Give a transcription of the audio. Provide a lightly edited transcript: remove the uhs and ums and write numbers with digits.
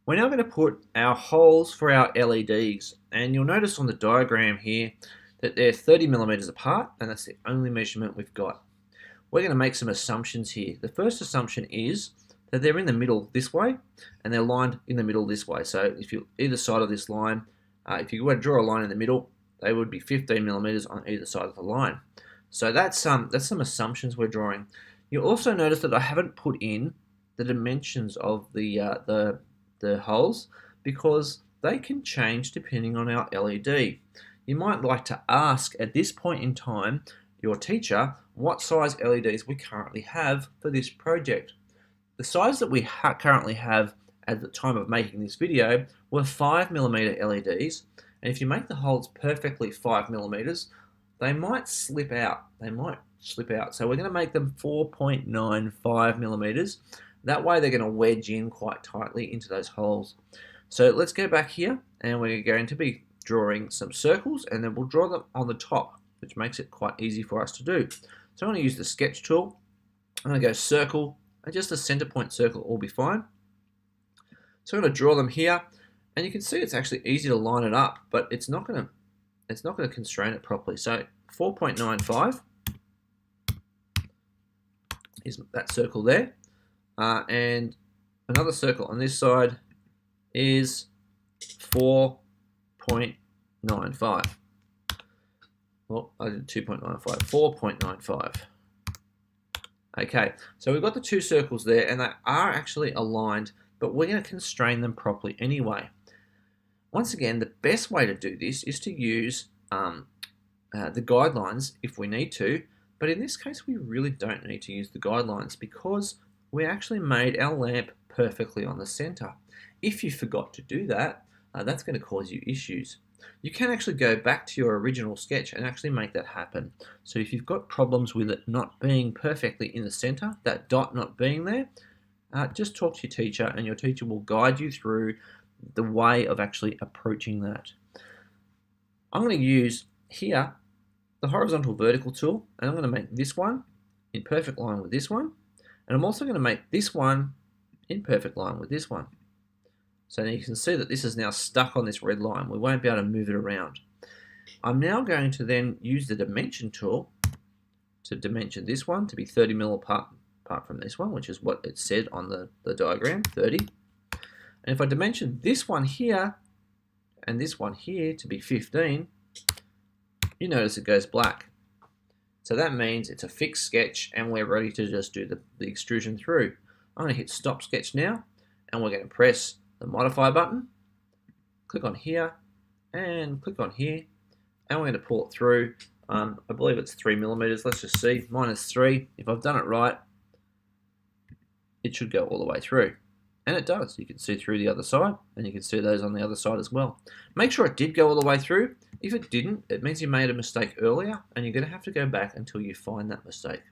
We're now going to put our holes for our LEDs, and you'll notice on the diagram here that they're 30 millimeters apart, and that's the only measurement we've got. We're going to make some assumptions here. The first assumption is that they're in the middle this way, and they're lined in the middle this way. So if you either side of this line, if you were to draw a line in the middle, they would be 15 millimeters on either side of the line. So that's some assumptions we're drawing. You'll also notice that I haven't put in the dimensions of the holes because they can change depending on our LED. You might like to ask at this point in time your teacher what size LEDs we currently have for this project. The size that we currently have at the time of making this video were 5mm LEDs, and if you make the holes perfectly 5mm, they might slip out. So we're going to make them 4.95mm. That way they're going to wedge in quite tightly into those holes. So let's go back here, and we're going to be drawing some circles, and then we'll draw them on the top, which makes it quite easy for us to do. So I'm going to use the sketch tool. I'm going to go circle, and just a center point circle will be fine. So I'm going to draw them here, and you can see it's actually easy to line it up, but it's not going to constrain it properly. So 4.95 is that circle there, and another circle on this side is 4.95. Well, I did 2.95, 4.95. Okay, so we've got the two circles there, and they are actually aligned, but we're going to constrain them properly anyway. Once again, the best way to do this is to use the guidelines if we need to, but in this case we really don't need to use the guidelines because we actually made our lamp perfectly on the center. If you forgot to do that, that's going to cause you issues. You can actually go back to your original sketch and actually make that happen. So if you've got problems with it not being perfectly in the center, that dot not being there, just talk to your teacher, and your teacher will guide you through the way of actually approaching that. I'm going to use here the horizontal vertical tool, and I'm going to make this one in perfect line with this one, and I'm also going to make this one in perfect line with this one. So now you can see that this is now stuck on this red line. We won't be able to move it around. I'm now going to then use the dimension tool to dimension this one to be 30mm apart from this one, which is what it said on the diagram, 30. And if I dimension this one here and this one here to be 15, you notice it goes black. So that means it's a fixed sketch and we're ready to just do the extrusion through. I'm going to hit stop sketch now, and we're going to press the modify button, click on here, and click on here, and we're going to pull it through. I believe it's 3mm. Let's just see. -3. If I've done it right, it should go all the way through. And it does. You can see through the other side, and you can see those on the other side as well. Make sure it did go all the way through. If it didn't, it means you made a mistake earlier, and you're going to have to go back until you find that mistake.